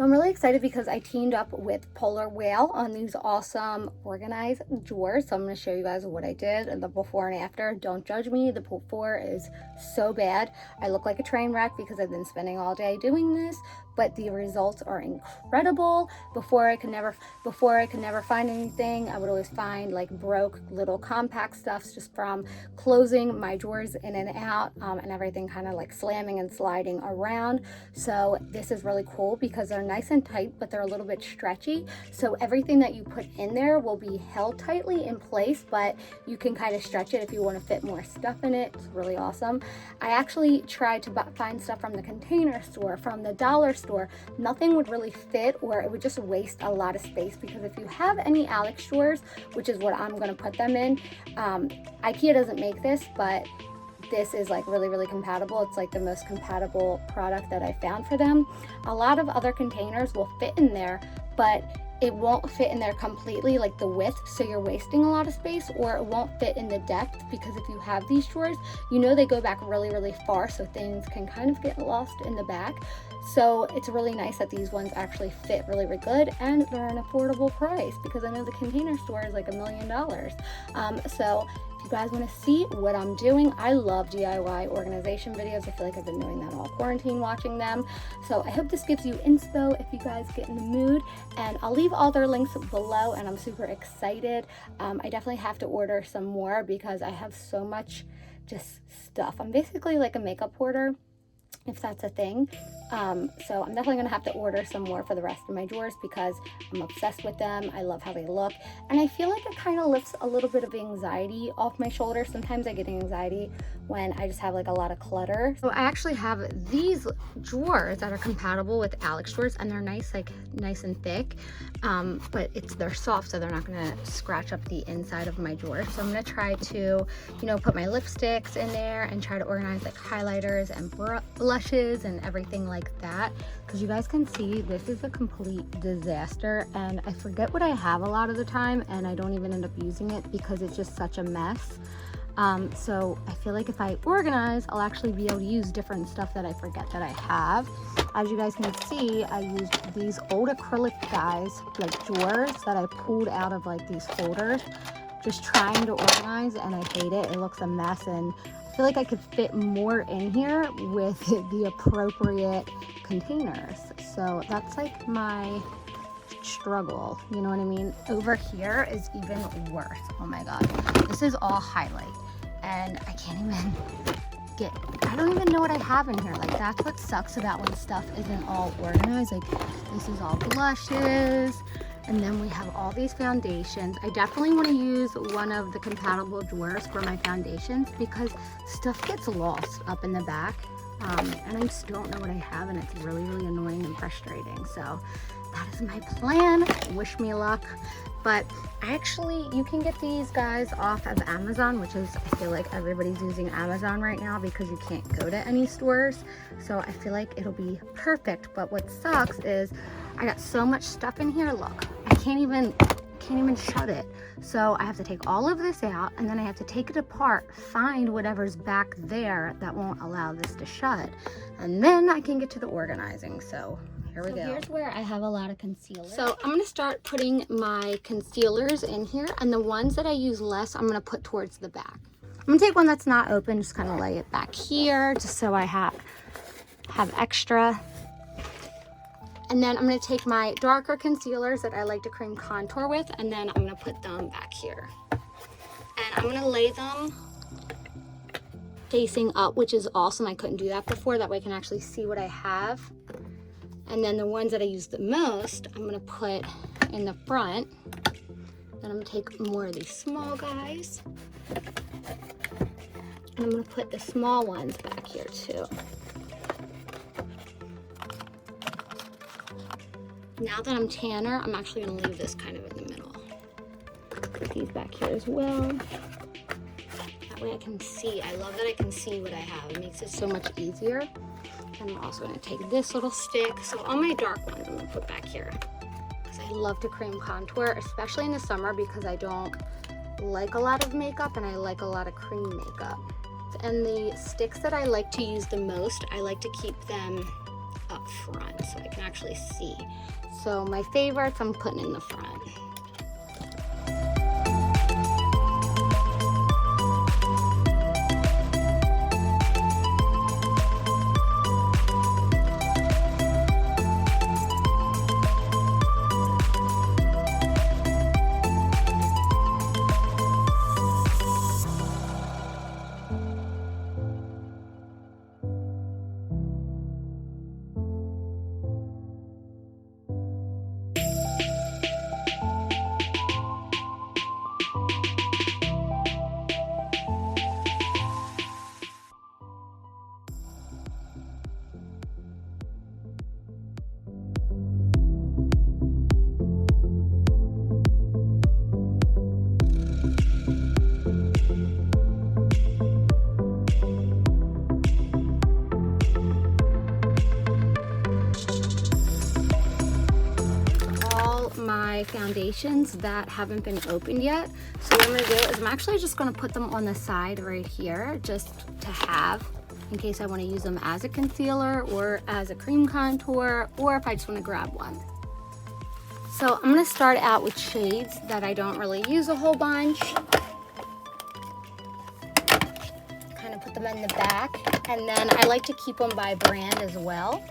I'm really excited because I teamed up with Polar Whale on these awesome organized drawers. So I'm going to show you guys what I did and the before and after. Don't judge me. The before is so bad. I look like a train wreck because I've been spending all day doing this, but the results are incredible. Before I could never find anything. I would always find like broke little compact stuffs just from closing my drawers in and out, and everything kind of like slamming and sliding around. So this is really cool because they're nice and tight, but they're a little bit stretchy. So everything that you put in there will be held tightly in place, but you can kind of stretch it if you want to fit more stuff in it. It's really awesome. I actually tried to find stuff from the Container Store, from the dollar store. Nothing would really fit, or it would just waste a lot of space, because if you have any Alex drawers, which is what I'm going to put them in, IKEA doesn't make this, but this is like really compatible. It's like the most compatible product that I found for them. A lot of other containers will fit in there, but it won't fit in there completely, like the width, so you're wasting a lot of space, or it won't fit in the depth, because if you have these drawers, you know they go back really far, so things can kind of get lost in the back. So it's really nice that these ones actually fit really good, and they're an affordable price, because I know the Container Store is like $1 million. So if you guys want to see what I'm doing, I love DIY organization videos. I feel like I've been doing that all quarantine, watching them. So I hope this gives you inspo if you guys get in the mood, and I'll leave all their links below, and I'm super excited. I definitely have to order some more because I have so much just stuff. I'm basically like a makeup hoarder, if that's a thing. So I'm definitely gonna have to order some more for the rest of my drawers because I'm obsessed with them. I love how they look, and I feel like it kind of lifts a little bit of anxiety off my shoulders. Sometimes I get anxiety when I just have like a lot of clutter. So I actually have these drawers that are compatible with Alex drawers, and they're nice, like nice and thick, but they're soft, so they're not gonna scratch up the inside of my drawer. So I'm gonna try to, put my lipsticks in there and try to organize like highlighters and blushes and everything like that, because you guys can see this is a complete disaster, and I forget what I have a lot of the time, and I don't even end up using it because it's just such a mess. So I feel like if I organize, I'll actually be able to use different stuff that I forget that I have. As you guys can see, I used these old acrylic guys, like drawers that I pulled out of like these folders, just trying to organize, and I hate it. It looks a mess, and I feel like I could fit more in here with the appropriate containers. So that's like my struggle, you know what I mean? Over here is even worse. Oh my god, this is all highlight, and I can't even I don't even know what I have in here. Like, that's what sucks about when stuff isn't all organized. Like, this is all blushes, and then we have all these foundations. I definitely want to use one of the compatible drawers for my foundations because stuff gets lost up in the back, and I just don't know what I have, and it's really annoying and frustrating. So that is my plan. Wish me luck. But actually, you can get these guys off of Amazon, which is, I feel like everybody's using Amazon right now because you can't go to any stores. So I feel like it'll be perfect. But what sucks is I got so much stuff in here. Look, I can't even shut it. So I have to take all of this out, and then I have to take it apart, find whatever's back there that won't allow this to shut, and then I can get to the organizing. So here we go. Here's where I have a lot of concealer. So I'm going to start putting my concealers in here, and the ones that I use less, I'm going to put towards the back. I'm going to take one that's not open, just kind of lay it back here, just so I have extra. And then I'm going to take my darker concealers that I like to cream contour with, and then I'm going to put them back here. And I'm going to lay them facing up, which is awesome. I couldn't do that before. That way I can actually see what I have. And then the ones that I use the most, I'm gonna put in the front. Then I'm gonna take more of these small guys, and I'm gonna put the small ones back here too. Now that I'm tanner, I'm actually gonna leave this kind of in the middle. Put these back here as well. That way I can see. I love that I can see what I have. It makes it so much easier. And I'm also going to take this little stick. So all my dark ones I'm going to put back here, because I love to cream contour, especially in the summer, because I don't like a lot of makeup and I like a lot of cream makeup. And the sticks that I like to use the most, I like to keep them up front so I can actually see. So my favorites I'm putting in the front. My foundations that haven't been opened yet. So what I'm gonna do is I'm actually just gonna put them on the side right here just to have in case I want to use them as a concealer or as a cream contour, or if I just want to grab one. So I'm gonna start out with shades that I don't really use a whole bunch. Kind of put them in the back, and then I like to keep them by brand as well.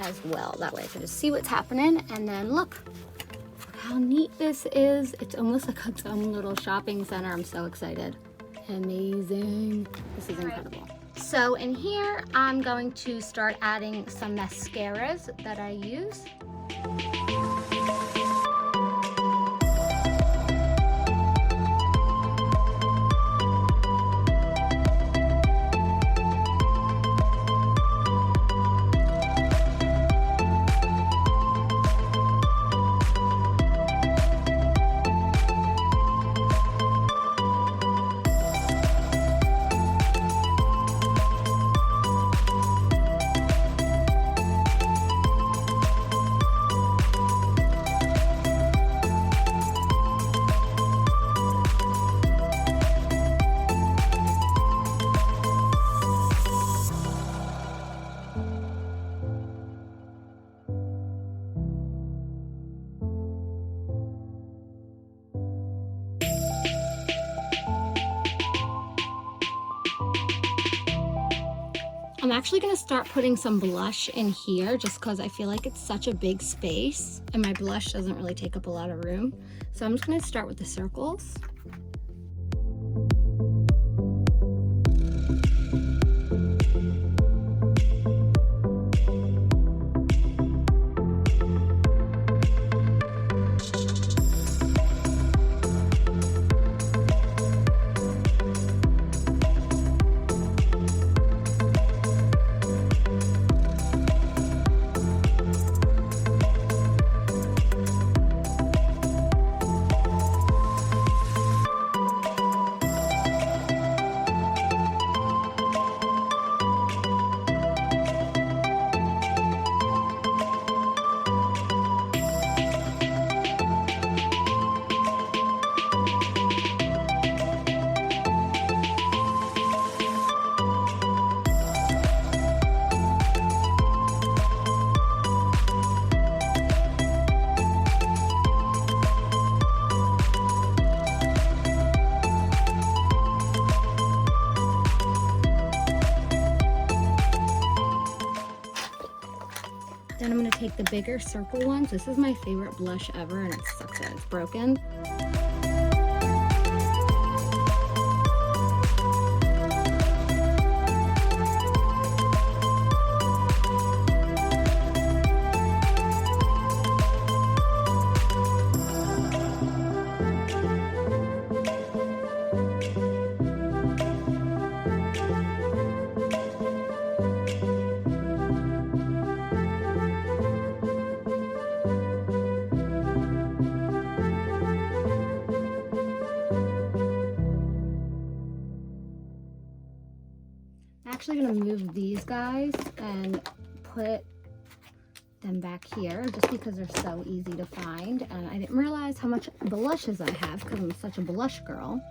As well, that way I can just see what's happening. And then look how neat this is. It's almost like its own little shopping center. I'm so excited. Amazing. This is incredible. So in here I'm going to start adding some mascaras that I use. I'm actually going to start putting some blush in here just because I feel like it's such a big space and my blush doesn't really take up a lot of room. So I'm just going to start with the circles. take the bigger circle ones. This is my favorite blush ever, and it sucks that it's broken. Actually gonna move these guys and put them back here just because they're so easy to find, and I didn't realize how much blushes I have because I'm such a blush girl.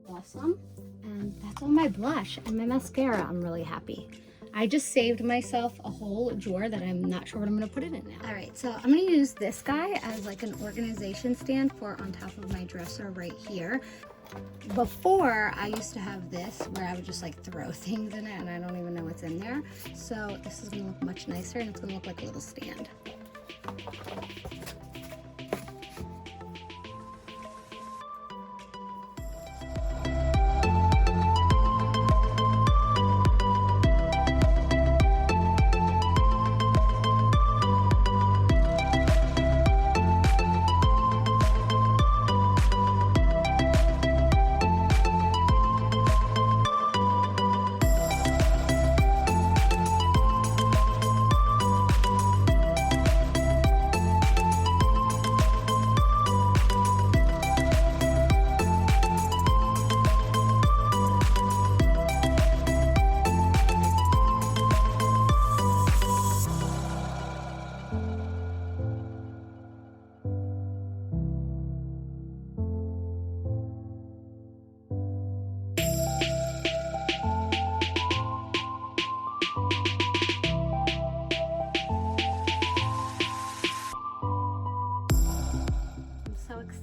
Awesome. And that's all my blush and my mascara. I'm really happy. I just saved myself a whole drawer that I'm not sure what I'm going to put it in now. All right, so I'm going to use this guy as like an organization stand for on top of my dresser right here. Before, I used to have this where I would just like throw things in it and I don't even know what's in there. So this is going to look much nicer, and it's going to look like a little stand.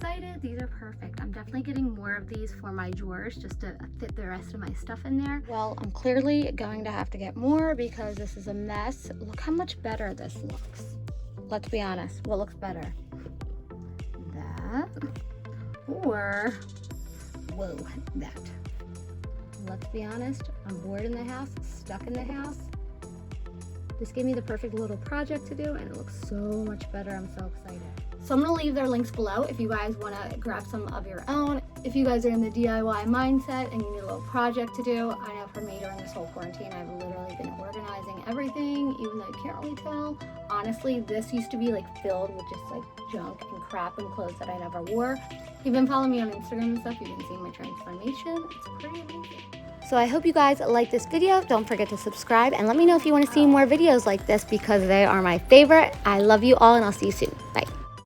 Excited. These are perfect. I'm definitely getting more of these for my drawers just to fit the rest of my stuff in there. Well, I'm clearly going to have to get more because this is a mess. Look how much better this looks. Let's be honest. What looks better? That or whoa, that. Let's be honest. I'm bored in the house, stuck in the house. This gave me the perfect little project to do, and it looks so much better. I'm so excited. So I'm going to leave their links below if you guys want to grab some of your own. If you guys are in the DIY mindset and you need a little project to do, I know for me during this whole quarantine, I've literally been organizing everything, even though you can't really tell. Honestly, this used to be like filled with just like junk and crap and clothes that I never wore. If you've been following me on Instagram and stuff, you've been seeing my transformation. It's pretty amazing. So I hope you guys like this video. Don't forget to subscribe and let me know if you want to see more videos like this because they are my favorite. I love you all and I'll see you soon. Bye.